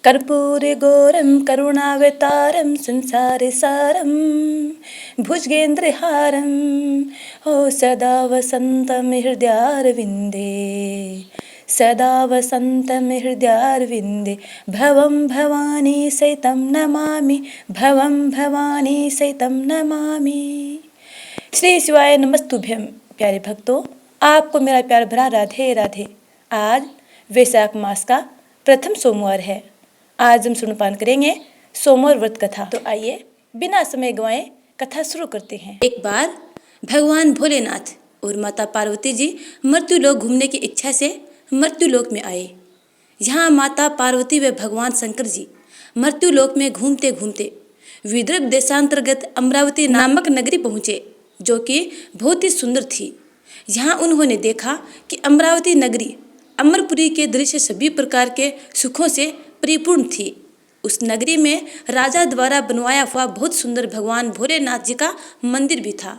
कर्पूरगौरं करुणावतारं संसारसारं भुजगेन्द्रहारं हो सदा वसन्तं हृदयारविन्दे सदा वसन्तं हृदयारविन्दे भवं भवानी सहितं नमामि भवं भवानी सहितं नमामि। श्री शिवाय नमस्तुभ्यं। प्यारे भक्तों, आपको मेरा प्यार भरा राधे राधे। आज वैशाख मास का प्रथम सोमवार है। आज हम सुनपान करेंगे सोमवार व्रत कथा। तो आइए बिना समय गंवाए कथा शुरू करते हैं। एक बार भगवान भोलेनाथ और माता पार्वती जी मृत्युलोक घूमने की इच्छा से मृत्युलोक में आए। यहाँ माता पार्वती व भगवान शंकर जी मृत्युलोक में घूमते घूमते विदर्भ देशांतर्गत अमरावती नामक नगरी पहुँचे, जो कि बहुत ही सुंदर थी। यहाँ उन्होंने देखा कि अमरावती नगरी अमरपुरी के दृश्य सभी प्रकार के सुखों से परिपूर्ण थी। उस नगरी में राजा द्वारा बनवाया हुआ बहुत सुंदर भगवान भोलेनाथ जी का मंदिर भी था।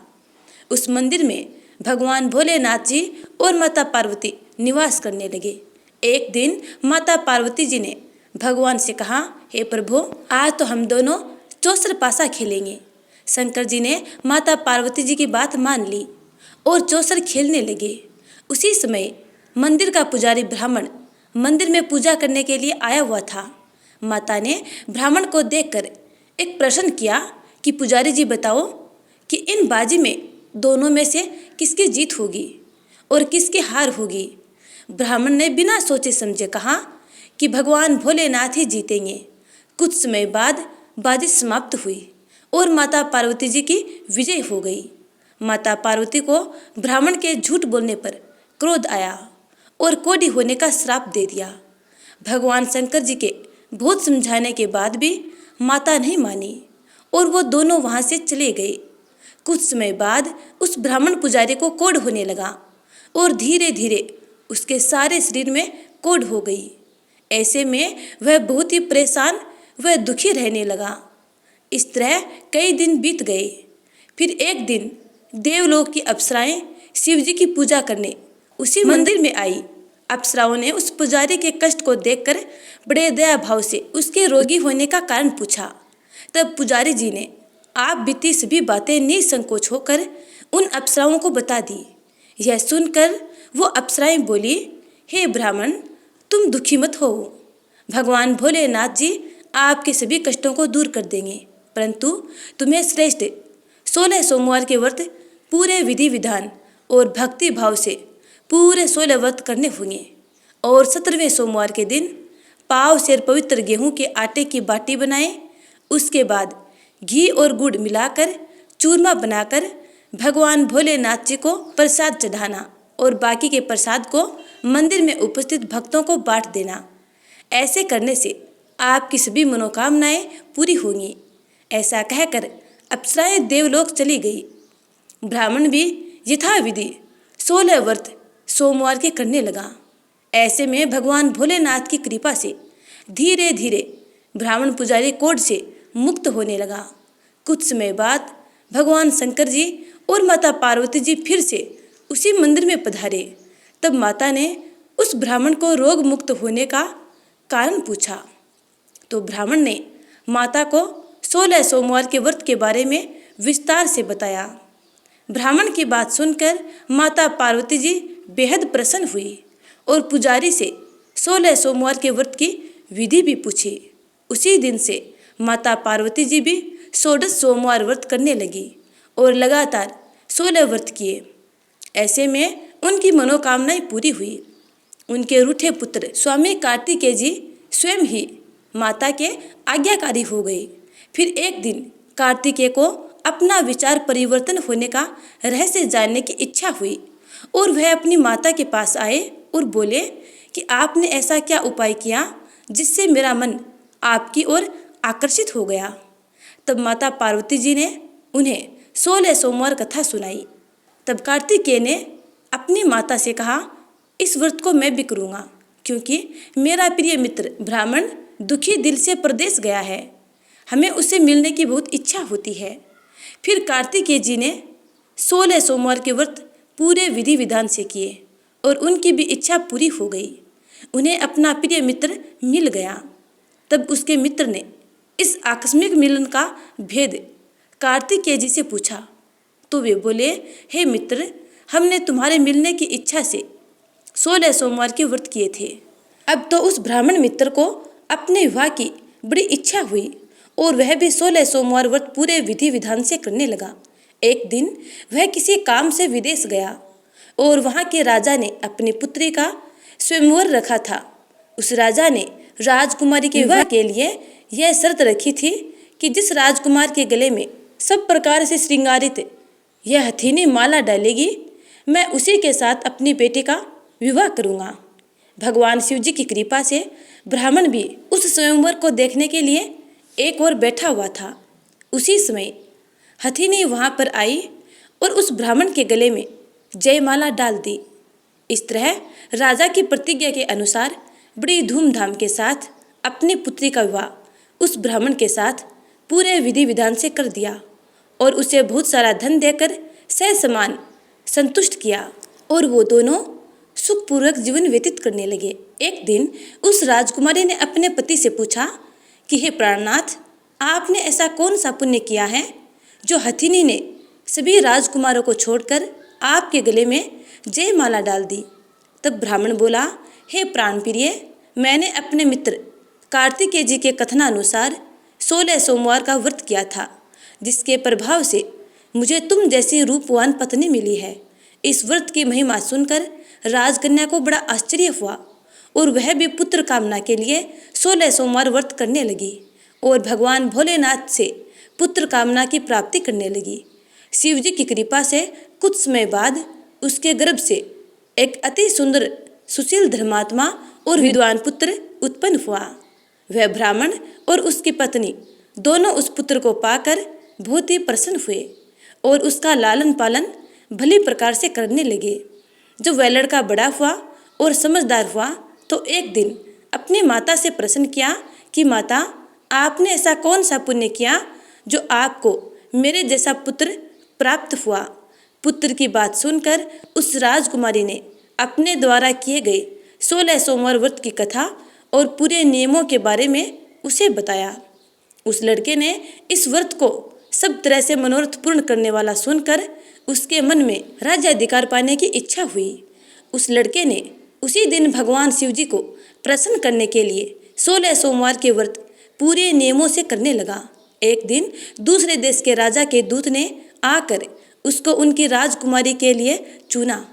उस मंदिर में भगवान भोलेनाथ जी और माता पार्वती निवास करने लगे। एक दिन माता पार्वती जी ने भगवान से कहा, हे प्रभु, आज तो हम दोनों चौसर पासा खेलेंगे। शंकर जी ने माता पार्वती जी की बात मान ली और चौसर खेलने लगे। उसी समय मंदिर का पुजारी ब्राह्मण मंदिर में पूजा करने के लिए आया हुआ था। माता ने ब्राह्मण को देखकर एक प्रश्न किया कि पुजारी जी बताओ कि इन बाजी में दोनों में से किसकी जीत होगी और किसकी हार होगी। ब्राह्मण ने बिना सोचे समझे कहा कि भगवान भोलेनाथ ही जीतेंगे। कुछ समय बाद बाजी समाप्त हुई और माता पार्वती जी की विजय हो गई। माता पार्वती को ब्राह्मण के झूठ बोलने पर क्रोध आया और कोढ़ी होने का श्राप दे दिया। भगवान शंकर जी के बहुत समझाने के बाद भी माता नहीं मानी और वो दोनों वहाँ से चले गए। कुछ समय बाद उस ब्राह्मण पुजारी को कोढ़ होने लगा और धीरे धीरे उसके सारे शरीर में कोढ़ हो गई। ऐसे में वह बहुत ही परेशान व दुखी रहने लगा। इस तरह कई दिन बीत गए। फिर एक दिन देवलोक की अप्सराएं शिव जी की पूजा करने उसी मंदिर में आई। अप्सराओं ने उस पुजारी के कष्ट को देखकर बड़े दया भाव से उसके रोगी होने का कारण पूछा। तब पुजारी जी ने आप बीती सभी बातें निसंकोच होकर उन अप्सराओं को बता दी। यह सुनकर वो अप्सराएं बोली, हे ब्राह्मण, तुम दुखी मत हो। भगवान भोलेनाथ जी आपके सभी कष्टों को दूर कर देंगे, परंतु तुम्हें श्रेष्ठ 16 सोमवार के व्रत पूरे विधि विधान और भक्ति भाव से पूरे 16 व्रत करने होंगे और 17वें सोमवार के दिन पाव सेर पवित्र गेहूं के आटे की बाटी बनाएं। उसके बाद घी और गुड़ मिलाकर चूरमा बनाकर भगवान भोलेनाथ जी को प्रसाद चढ़ाना और बाकी के प्रसाद को मंदिर में उपस्थित भक्तों को बांट देना। ऐसे करने से आपकी सभी मनोकामनाएं पूरी होंगी। ऐसा कहकर अप्सराएं देवलोक चली गई। ब्राह्मण भी यथाविधि 16 व्रत सोमवार के करने लगा। ऐसे में भगवान भोलेनाथ की कृपा से धीरे धीरे ब्राह्मण पुजारी कोढ़ से मुक्त होने लगा। कुछ समय बाद भगवान शंकर जी और माता पार्वती जी फिर से उसी मंदिर में पधारे। तब माता ने उस ब्राह्मण को रोग मुक्त होने का कारण पूछा। तो ब्राह्मण ने माता को 16 सोमवार के व्रत के बारे में विस्तार से बताया। ब्राह्मण की बात सुनकर माता पार्वती जी बेहद प्रसन्न हुई और पुजारी से 16 सोमवार के व्रत की विधि भी पूछी। उसी दिन से माता पार्वती जी भी 16 सोमवार व्रत करने लगी और लगातार 16 व्रत किए। ऐसे में उनकी मनोकामनाएं पूरी हुई। उनके रूठे पुत्र स्वामी कार्तिकेय जी स्वयं ही माता के आज्ञाकारी हो गए। फिर एक दिन कार्तिकेय को अपना विचार परिवर्तन होने का रहस्य जानने की इच्छा हुई और वह अपनी माता के पास आए और बोले कि आपने ऐसा क्या उपाय किया जिससे मेरा मन आपकी ओर आकर्षित हो गया। तब माता पार्वती जी ने उन्हें 16 सोमवार कथा सुनाई। तब कार्तिकेय ने अपनी माता से कहा, इस व्रत को मैं भी करूँगा, क्योंकि मेरा प्रिय मित्र ब्राह्मण दुखी दिल से प्रदेश गया है। हमें उससे मिलने की बहुत इच्छा होती है। फिर कार्तिकेय जी ने 16 सोमवार के व्रत पूरे विधि विधान से किए और उनकी भी इच्छा पूरी हो गई। उन्हें अपना प्रिय मित्र मिल गया। तब उसके मित्र ने इस आकस्मिक मिलन का भेद कार्तिकेय जी से पूछा तो वे बोले, हे मित्र, हमने तुम्हारे मिलने की इच्छा से 16 सोमवार के व्रत किए थे। अब तो उस ब्राह्मण मित्र को अपने विवाह की बड़ी इच्छा हुई और वह भी 16 सोमवार व्रत पूरे विधि विधान से करने लगा। एक दिन वह किसी काम से विदेश गया और वहाँ के राजा ने अपनी पुत्री का स्वयंवर रखा था। उस राजा ने राजकुमारी के विवाह के लिए यह शर्त रखी थी कि जिस राजकुमार के गले में सब प्रकार से श्रृंगारित यह हथीनी माला डालेगी, मैं उसी के साथ अपनी बेटी का विवाह करूँगा। भगवान शिव जी की कृपा से ब्राह्मण भी उस स्वयंवर को देखने के लिए एक ओर बैठा हुआ था। उसी समय हथीनी वहाँ पर आई और उस ब्राह्मण के गले में जयमाला डाल दी। इस तरह राजा की प्रतिज्ञा के अनुसार बड़ी धूमधाम के साथ अपनी पुत्री का विवाह उस ब्राह्मण के साथ पूरे विधि विधान से कर दिया और उसे बहुत सारा धन देकर ससम्मान संतुष्ट किया और वो दोनों सुखपूर्वक जीवन व्यतीत करने लगे। एक दिन उस राजकुमारी ने अपने पति से पूछा कि हे प्राणनाथ, आपने ऐसा कौन सा पुण्य किया है जो हथिनी ने सभी राजकुमारों को छोड़कर आपके गले में जयमाला डाल दी। तब ब्राह्मण बोला, हे प्राण प्रिय, मैंने अपने मित्र कार्तिकेय जी के कथनानुसार 16 सोमवार का व्रत किया था, जिसके प्रभाव से मुझे तुम जैसी रूपवान पत्नी मिली है। इस व्रत की महिमा सुनकर राजकन्या को बड़ा आश्चर्य हुआ और वह भी पुत्र कामना के लिए 16 सोमवार व्रत करने लगी और भगवान भोलेनाथ से पुत्र कामना की प्राप्ति करने लगी। शिव जी की कृपा से कुछ समय बाद उसके गर्भ से एक अति सुंदर सुशील धर्मात्मा और विद्वान पुत्र उत्पन्न हुआ। वह ब्राह्मण और उसकी पत्नी दोनों उस पुत्र को पाकर बहुत ही प्रसन्न हुए और उसका लालन पालन भली प्रकार से करने लगे। जब वह लड़का बड़ा हुआ और समझदार हुआ तो एक दिन अपनी माता से प्रश्न किया कि माता, आपने ऐसा कौन सा पुण्य किया जो आपको मेरे जैसा पुत्र प्राप्त हुआ। पुत्र की बात सुनकर उस राजकुमारी ने अपने द्वारा किए गए 16 सोमवार व्रत की कथा और पूरे नियमों के बारे में उसे बताया। उस लड़के ने इस व्रत को सब तरह से मनोरथ पूर्ण करने वाला सुनकर उसके मन में राज्याधिकार पाने की इच्छा हुई। उस लड़के ने उसी दिन भगवान शिव जी को प्रसन्न करने के लिए 16 सोमवार के व्रत पूरे नियमों से करने लगा। एक दिन दूसरे देश के राजा के दूत ने आकर उसको उनकी राजकुमारी के लिए चुना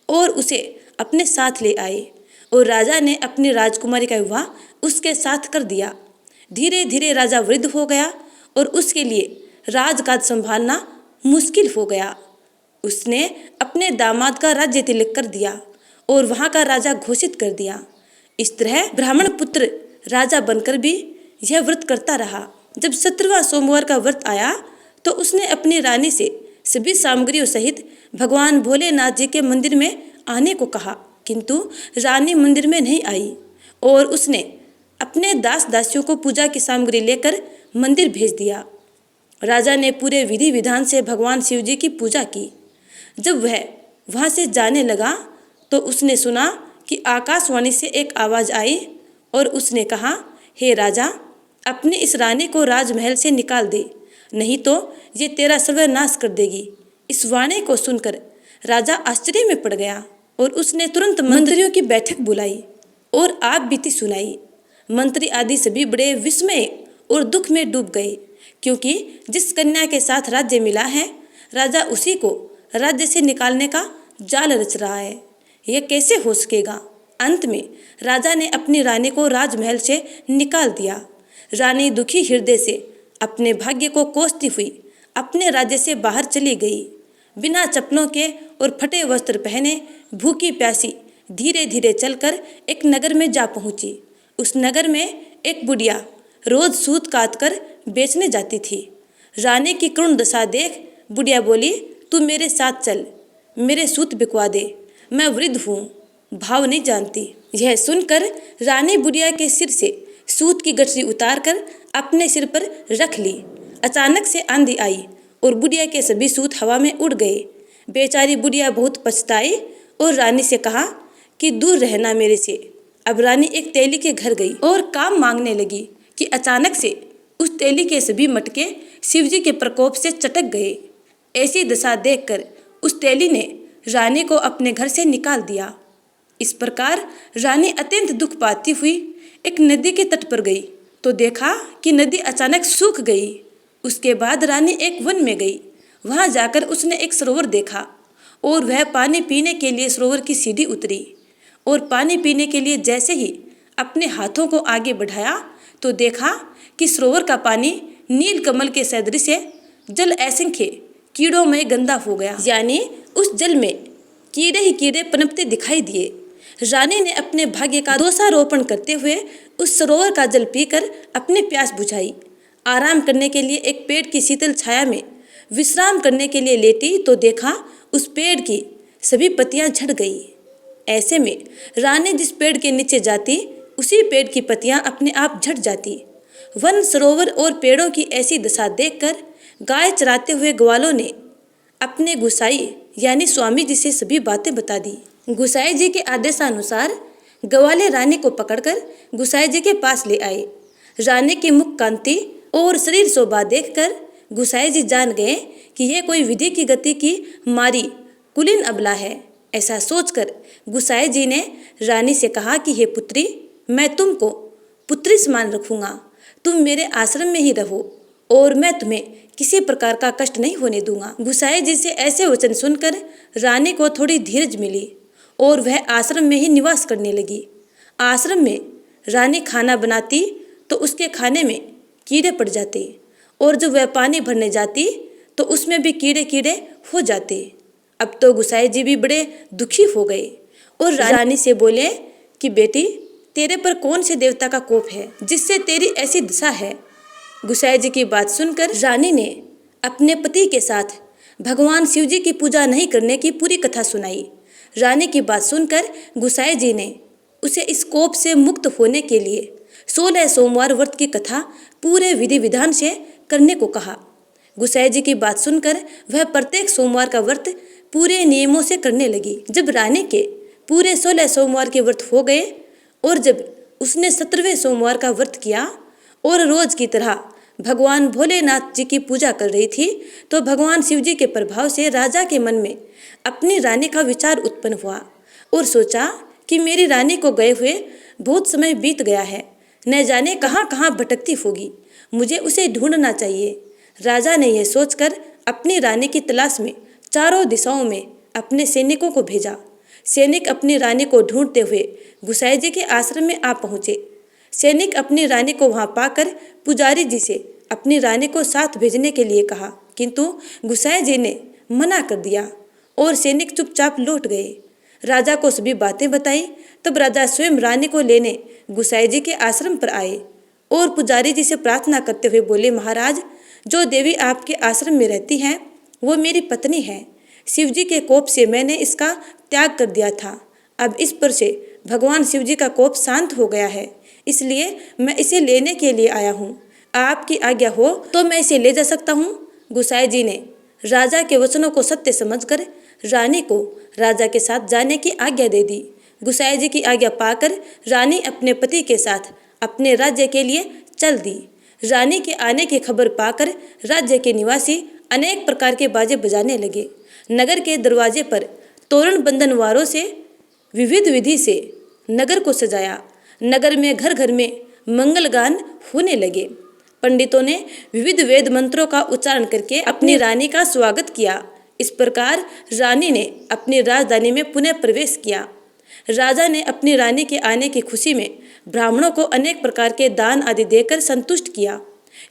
और उसे अपने साथ ले आए और राजा ने अपनी राजकुमारी का विवाह उसके साथ कर दिया। धीरे धीरे राजा वृद्ध हो गया और उसके लिए राजकाज संभालना मुश्किल हो गया। उसने अपने दामाद का राज्य तिलक कर दिया और वहाँ का राजा घोषित कर दिया। इस तरह ब्राह्मण पुत्र राजा बनकर भी यह व्रत करता रहा। जब 17वां सोमवार का व्रत आया तो उसने अपनी रानी से सभी सामग्रियों सहित भगवान भोलेनाथ जी के मंदिर में आने को कहा, किंतु रानी मंदिर में नहीं आई और उसने अपने दास दासियों को पूजा की सामग्री लेकर मंदिर भेज दिया। राजा ने पूरे विधि विधान से भगवान शिव जी की पूजा की। जब वह वहाँ से जाने लगा तो उसने सुना कि आकाशवाणी से एक आवाज़ आई और उसने कहा, हे राजा, अपनी इस रानी को राजमहल से निकाल दे, नहीं तो ये तेरा सर्वनाश कर देगी। इस वाणी को सुनकर राजा आश्चर्य में पड़ गया और उसने तुरंत मंत्रियों की बैठक बुलाई और आप बीती सुनाई। मंत्री आदि सभी बड़े विस्मय और दुख में डूब गए, क्योंकि जिस कन्या के साथ राज्य मिला है, राजा उसी को राज्य से निकालने का जाल रच रहा है। यह कैसे हो सकेगा। अंत में राजा ने अपनी रानी को राजमहल से निकाल दिया। रानी दुखी हृदय से अपने भाग्य को कोसती हुई अपने राज्य से बाहर चली गई। बिना चप्पलों के और फटे वस्त्र पहने भूखी प्यासी धीरे धीरे चलकर एक नगर में जा पहुंची। उस नगर में एक बुढ़िया रोज सूत काट कर बेचने जाती थी। रानी की करुण दशा देख बुढ़िया बोली, तू मेरे साथ चल, मेरे सूत बिकवा दे, मैं वृद्ध हूँ, भाव नहीं जानती। यह सुनकर रानी बुढ़िया के सिर से सूत की गठरी उतार कर अपने सिर पर रख ली। अचानक से आंधी आई और बुढ़िया के सभी सूत हवा में उड़ गए। बेचारी बुढ़िया बहुत पछताई और रानी से कहा कि दूर रहना मेरे से। अब रानी एक तेली के घर गई और काम मांगने लगी, कि अचानक से उस तेली के सभी मटके शिवजी के प्रकोप से चटक गए। ऐसी दशा देखकर उस तेली ने रानी को अपने घर से निकाल दिया। इस प्रकार रानी अत्यंत दुख पाती हुई एक नदी के तट पर गई तो देखा कि नदी अचानक सूख गई। उसके बाद रानी एक वन में गई। वहां जाकर उसने एक सरोवर देखा और वह पानी पीने के लिए सरोवर की सीढ़ी उतरी और पानी पीने के लिए जैसे ही अपने हाथों को आगे बढ़ाया तो देखा कि सरोवर का पानी नील कमल के सदृश जल असंख्य कीड़ों में गंदा हो गया, यानी उस जल में कीड़े ही कीड़े पनपते दिखाई दिए। रानी ने अपने भाग्य का दोषारोपण करते हुए उस सरोवर का जल पीकर अपनी प्यास बुझाई। आराम करने के लिए एक पेड़ की शीतल छाया में विश्राम करने के लिए लेटी तो देखा उस पेड़ की सभी पत्तियां झड़ गई। ऐसे में रानी जिस पेड़ के नीचे जाती उसी पेड़ की पत्तियां अपने आप झड़ जाती। वन, सरोवर और पेड़ों की ऐसी दशा देखकर गाय चराते हुए ग्वालों ने अपने गुसाई यानी स्वामी जी से सभी बातें बता दी। गुसाई जी के आदेशानुसार ग्वाले रानी को पकड़कर गुसाई जी के पास ले आए। रानी की मुख कांति और शरीर शोभा देखकर गुसाई जी जान गए कि यह कोई विधि की गति की मारी कुलीन अबला है। ऐसा सोचकर गुसाई जी ने रानी से कहा कि हे पुत्री, मैं तुमको पुत्री समान रखूंगा। तुम मेरे आश्रम में ही रहो और मैं तुम्हें किसी प्रकार का कष्ट नहीं होने दूंगा। गुसाई जी से ऐसे वचन सुनकर रानी को थोड़ी धीरज मिली और वह आश्रम में ही निवास करने लगी। आश्रम में रानी खाना बनाती तो उसके खाने में कीड़े पड़ जाते और जब वह पानी भरने जाती तो उसमें भी कीड़े कीड़े हो जाते। अब तो गुसाई जी भी बड़े दुखी हो गए और रानी से बोले कि बेटी, तेरे पर कौन से देवता का कोप है जिससे तेरी ऐसी दशा है। गुसाई जी की बात सुनकर रानी ने अपने पति के साथ भगवान शिव जी की पूजा नहीं करने की पूरी कथा सुनाई। रानी की बात सुनकर गुसाई जी ने उसे इस कोप से मुक्त होने के लिए 16 सोमवार व्रत की कथा पूरे विधि विधान से करने को कहा। गुसाई जी की बात सुनकर वह प्रत्येक सोमवार का व्रत पूरे नियमों से करने लगी। जब रानी के पूरे 16 सोमवार के व्रत हो गए और जब उसने 17वें सोमवार का व्रत किया और रोज की तरह भगवान भोलेनाथ जी की पूजा कर रही थी तो भगवान शिव जी के प्रभाव से राजा के मन में अपनी रानी का विचार उत्पन्न हुआ और सोचा कि मेरी रानी को गए हुए बहुत समय बीत गया है, न जाने कहाँ कहाँ भटकती होगी, मुझे उसे ढूंढना चाहिए। राजा ने यह सोचकर अपनी रानी की तलाश में चारों दिशाओं में अपने सैनिकों को भेजा। सैनिक अपनी रानी को ढूंढते हुए गुसाई जी के आश्रम में आ पहुंचे। सैनिक अपनी रानी को वहां पाकर पुजारी जी से अपनी रानी को साथ भेजने के लिए कहा, किंतु गुसाई जी ने मना कर दिया और सैनिक चुपचाप लौट गए। राजा को सभी बातें बताई। तब राजा स्वयं रानी को लेने गुसाई जी के आश्रम पर आए और पुजारी जी से प्रार्थना करते हुए बोले, महाराज, जो देवी आपके आश्रम में रहती हैं वो मेरी पत्नी है। शिव जी के कोप से मैंने इसका त्याग कर दिया था। अब इस पर से भगवान शिव जी का कोप शांत हो गया है, इसलिए मैं इसे लेने के लिए आया हूँ। आपकी आज्ञा हो तो मैं इसे ले जा सकता हूँ। गुसाई जी ने राजा के वचनों को सत्य समझकर रानी को राजा के साथ जाने की आज्ञा दे दी। गुसाई जी की आज्ञा पाकर रानी अपने पति के साथ अपने राज्य के लिए चल दी। रानी के आने की खबर पाकर राज्य के निवासी अनेक प्रकार के बाजे बजाने लगे। नगर के दरवाजे पर तोरण बंधनवारों से विविध विधि से नगर को सजाया। नगर में घर घर में मंगल गान होने लगे। पंडितों ने विविध वेद मंत्रों का उच्चारण करके अपनी रानी का स्वागत किया। इस प्रकार रानी ने अपनी राजधानी में पुनः प्रवेश किया। राजा ने अपनी रानी के आने की खुशी में ब्राह्मणों को अनेक प्रकार के दान आदि देकर संतुष्ट किया।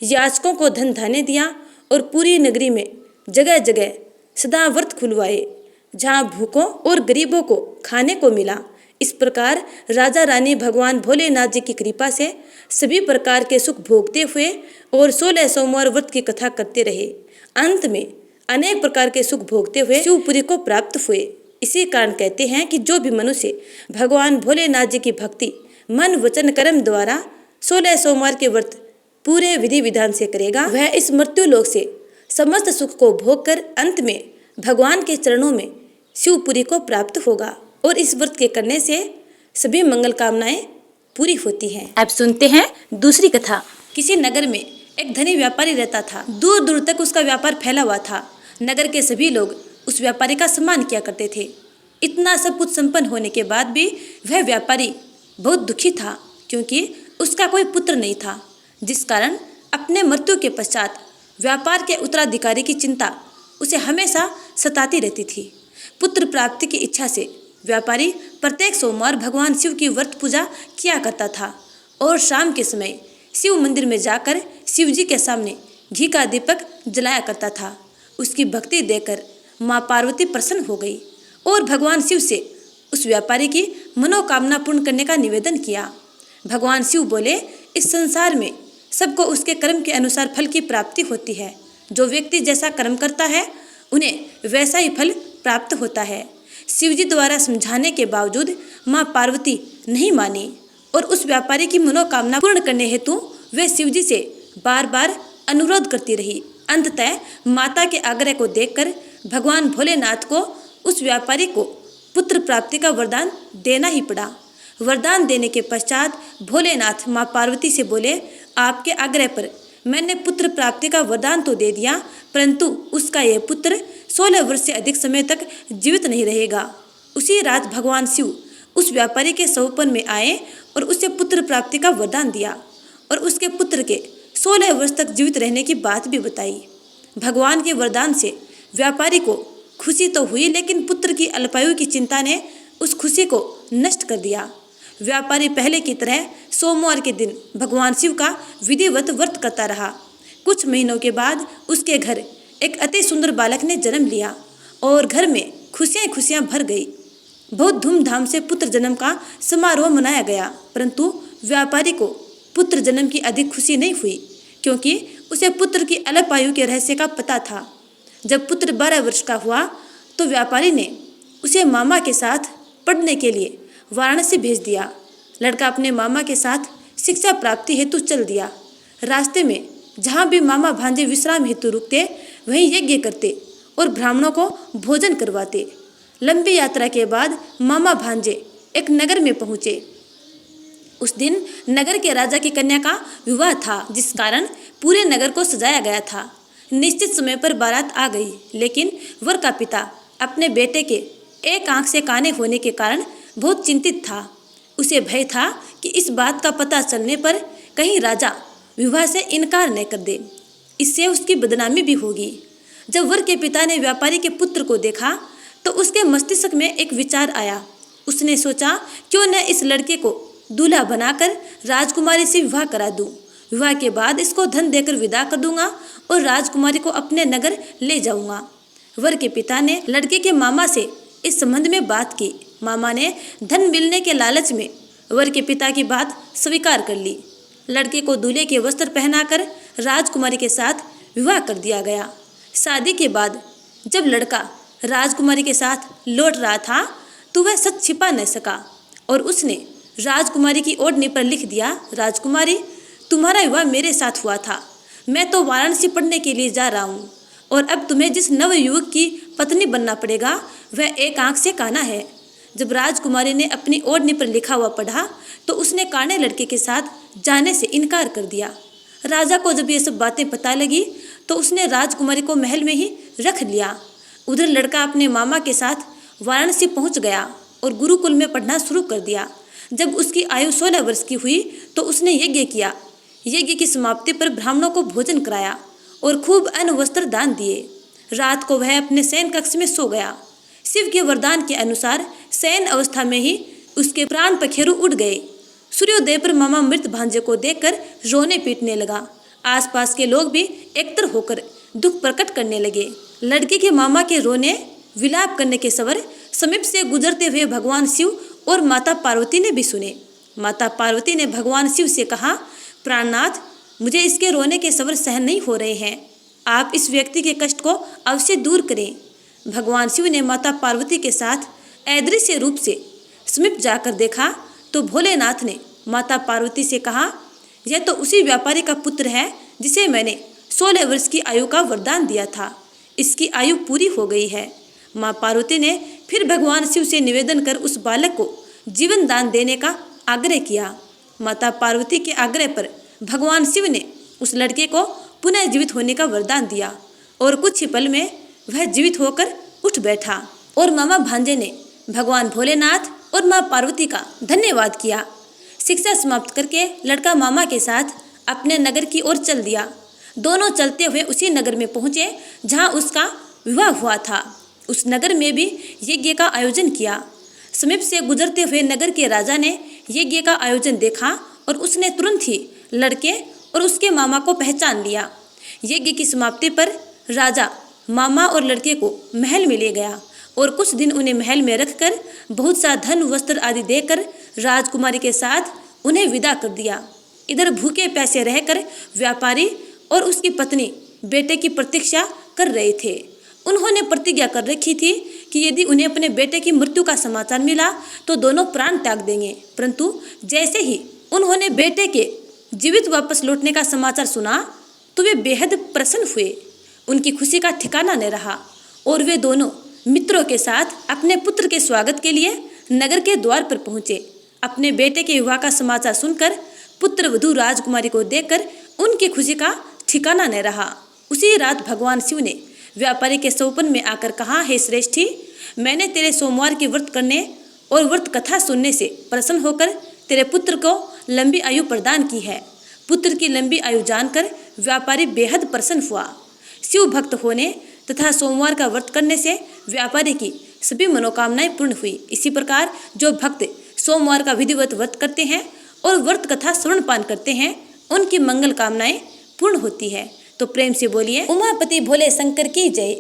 याचकों को धन धान्य दिया और पूरी नगरी में जगह जगह सदा व्रत खुलवाए, जहाँ भूखों और गरीबों को खाने को मिला। इस प्रकार राजा रानी भगवान भोलेनाथ जी की कृपा से सभी प्रकार के सुख भोगते हुए और 16 सोमवार व्रत की कथा करते रहे। अंत में अनेक प्रकार के सुख भोगते हुए शिवपुरी को प्राप्त हुए। इसी कारण कहते हैं कि जो भी मनुष्य भगवान भोलेनाथ जी की भक्ति मन वचन कर्म द्वारा 16 सोमवार के व्रत पूरे विधि विधान से करेगा, वह इस मृत्यु लोक से समस्त सुख को भोग कर अंत में भगवान के चरणों में शिवपुरी को प्राप्त होगा और इस व्रत के करने से सभी मंगल कामनाएं पूरी होती हैं। अब सुनते हैं दूसरी कथा। किसी नगर में एक धनी व्यापारी रहता था। दूर दूर तक उसका व्यापार फैला हुआ था। नगर के सभी लोग उस व्यापारी का सम्मान किया करते थे। इतना सब कुछ संपन्न होने के बाद भी वह व्यापारी बहुत दुखी था, क्योंकि उसका कोई पुत्र नहीं था, जिस कारण अपने मृत्यु के पश्चात व्यापार के उत्तराधिकारी की चिंता उसे हमेशा सताती रहती थी। पुत्र प्राप्ति की इच्छा से व्यापारी प्रत्येक सोमवार भगवान शिव की व्रत पूजा किया करता था और शाम के समय शिव मंदिर में जाकर शिव जी के सामने घी का दीपक जलाया करता था। उसकी भक्ति देखकर माँ पार्वती प्रसन्न हो गई और भगवान शिव से उस व्यापारी की मनोकामना पूर्ण करने का निवेदन किया। भगवान शिव बोले, इस संसार में सबको उसके कर्म के अनुसार फल की प्राप्ति होती है। जो व्यक्ति जैसा कर्म करता है उन्हें वैसा ही फल प्राप्त होता है। शिवजी द्वारा समझाने के बावजूद माँ पार्वती नहीं मानी और उस व्यापारी की मनोकामना पूर्ण करने हेतु वे शिवजी से बार बार अनुरोध करती रही। अंततः माता के आग्रह को देखकर भगवान भोलेनाथ को उस व्यापारी को पुत्र प्राप्ति का वरदान देना ही पड़ा। वरदान देने के पश्चात भोलेनाथ माँ पार्वती से बोले, आपके आग्रह पर मैंने पुत्र प्राप्ति का वरदान तो दे दिया, परंतु उसका यह पुत्र 16 वर्ष से अधिक समय तक जीवित नहीं रहेगा। उसी रात भगवान शिव उस व्यापारी के सौपन में आए और उसे पुत्र प्राप्ति का वरदान दिया और उसके पुत्र के 16 वर्ष तक जीवित रहने की बात भी बताई। भगवान के वरदान से व्यापारी को खुशी तो हुई, लेकिन पुत्र की अल्पायु की चिंता ने उस खुशी को नष्ट कर दिया। व्यापारी पहले की तरह सोमवार के दिन भगवान शिव का विधिवत व्रत करता रहा। कुछ महीनों के बाद उसके घर एक अति सुंदर बालक ने जन्म लिया और घर में खुशियाँ खुशियाँ भर गई। बहुत धूमधाम से पुत्र जन्म का समारोह मनाया गया, परंतु व्यापारी को पुत्र जन्म की अधिक खुशी नहीं हुई, क्योंकि उसे पुत्र की अल्पायु के रहस्य का पता था। जब पुत्र 12 वर्ष का हुआ तो व्यापारी ने उसे मामा के साथ पढ़ने के लिए वाराणसी भेज दिया। लड़का अपने मामा के साथ शिक्षा प्राप्ति हेतु चल दिया। रास्ते में जहाँ भी मामा भांजे विश्राम हेतु रुकते वहीं यज्ञ करते और ब्राह्मणों को भोजन करवाते। लंबी यात्रा के बाद मामा भांजे एक नगर में पहुँचे। उस दिन नगर के राजा की कन्या का विवाह था, जिस कारण पूरे नगर को सजाया गया था। निश्चित समय पर बारात आ गई, लेकिन वर का पिता अपने बेटे के एक आंख से काने होने के कारण बहुत चिंतित था। उसे भय था कि इस बात का पता चलने पर कहीं राजा विवाह से इनकार न कर दे, इससे उसकी बदनामी भी होगी। जब वर के पिता ने व्यापारी के पुत्र को देखा तो उसके मस्तिष्क में एक विचार आया। उसने सोचा, क्यों न इस लड़के को दूल्हा बनाकर राजकुमारी से विवाह करा दूं। विवाह के बाद इसको धन देकर विदा कर दूंगा और राजकुमारी को अपने नगर ले जाऊंगा। वर के पिता ने लड़के के मामा से इस संबंध में बात की। मामा ने धन मिलने के लालच में वर के पिता की बात स्वीकार कर ली। लड़के को दूल्हे के वस्त्र पहनाकर राजकुमारी के साथ विवाह कर दिया गया। शादी के बाद जब लड़का राजकुमारी के साथ लौट रहा था तो वह सच छिपा न सका और उसने राजकुमारी की ओढ़नी पर लिख दिया, राजकुमारी, तुम्हारा विवाह मेरे साथ हुआ था। मैं तो वाराणसी पढ़ने के लिए जा रहा हूँ और अब तुम्हें जिस नवयुवक की पत्नी बनना पड़ेगा वह एक आंख से काना है। जब राजकुमारी ने अपनी ओढ़नी पर लिखा हुआ पढ़ा तो उसने काने लड़के के साथ जाने से इनकार कर दिया। राजा को जब ये सब बातें पता लगी तो उसने राजकुमारी को महल में ही रख लिया। उधर लड़का अपने मामा के साथ वाराणसी पहुंच गया और गुरुकुल में पढ़ना शुरू कर दिया। जब उसकी आयु 16 वर्ष की हुई तो उसने यज्ञ किया। यज्ञ की समाप्ति पर ब्राह्मणों को भोजन कराया और खूब अन्न वस्त्र दान दिए। रात को वह अपने शयन कक्ष में सो गया। शिव के वरदान के अनुसार शयन अवस्था में ही उसके प्राण पखेरु उड़ गए। सूर्योदय पर मामा मृत भांजे को देखकर रोने पीटने लगा। आसपास के लोग भी एकत्र होकर दुख प्रकट करने लगे। लड़के के मामा के रोने विलाप करने के स्वर समीप से गुजरते हुए भगवान शिव और माता पार्वती ने भी सुने। माता पार्वती ने भगवान शिव से कहा, प्राणनाथ, मुझे इसके रोने के स्वर सहन नहीं हो रहे हैं। आप इस व्यक्ति के कष्ट को अवश्य दूर करें। भगवान शिव ने माता पार्वती के साथ अदृश्य रूप से समीप जाकर देखा तो भोलेनाथ ने माता पार्वती से कहा, यह तो उसी व्यापारी का पुत्र है जिसे मैंने 16 वर्ष की आयु का वरदान दिया था। इसकी आयु पूरी हो गई है। माँ पार्वती ने फिर भगवान शिव से निवेदन कर उस बालक को जीवन दान देने का आग्रह किया। माता पार्वती के आग्रह पर भगवान शिव ने उस लड़के को पुनः जीवित होने का वरदान दिया और कुछ ही पल में वह जीवित होकर उठ बैठा और मामा भांजे ने भगवान भोलेनाथ और माँ पार्वती का धन्यवाद किया। शिक्षा समाप्त करके लड़का मामा के साथ अपने नगर की ओर चल दिया। दोनों चलते हुए उसी नगर में पहुँचे जहाँ उसका विवाह हुआ था। उस नगर में भी यज्ञ का आयोजन किया। समीप से गुजरते हुए नगर के राजा ने यज्ञ का आयोजन देखा और उसने तुरंत ही लड़के और उसके मामा को पहचान लिया। यज्ञ की समाप्ति पर राजा मामा और लड़के को महल में ले गया और कुछ दिन उन्हें महल में रखकर बहुत सा धन वस्त्र आदि देकर राजकुमारी के साथ उन्हें विदा कर दिया। इधर भूखे प्यासे रहकर व्यापारी और उसकी पत्नी बेटे की प्रतीक्षा कर रहे थे। उन्होंने प्रतिज्ञा कर रखी थी कि यदि उन्हें अपने बेटे की मृत्यु का समाचार मिला तो दोनों प्राण त्याग देंगे, परंतु जैसे ही उन्होंने बेटे के जीवित वापस लौटने का समाचार सुना तो वे बेहद प्रसन्न हुए। उनकी खुशी का ठिकाना न रहा और वे दोनों मित्रों के साथ अपने पुत्र के स्वागत के लिए नगर के द्वार पर पहुंचे। अपने बेटे के विवाह का समाचार सुनकर पुत्र वधू राजकुमारी को देखकर उनकी खुशी का ठिकाना न रहा। उसी रात भगवान शिव ने व्यापारी के सौपन में आकर कहा, हे श्रेष्ठी, मैंने तेरे सोमवार के व्रत करने और व्रत कथा सुनने से प्रसन्न होकर तेरे पुत्र को लंबी आयु प्रदान की है। पुत्र की लंबी आयु जानकर व्यापारी बेहद प्रसन्न हुआ। शिव भक्त होने तथा सोमवार का व्रत करने से व्यापारी की सभी मनोकामनाएं पूर्ण हुई। इसी प्रकार जो भक्त सोमवार का विधिवत व्रत करते हैं और व्रत कथा श्रवण पान करते हैं उनकी मंगल कामनाएं पूर्ण होती है। तो प्रेम से बोलिए उमापति भोले शंकर की जय।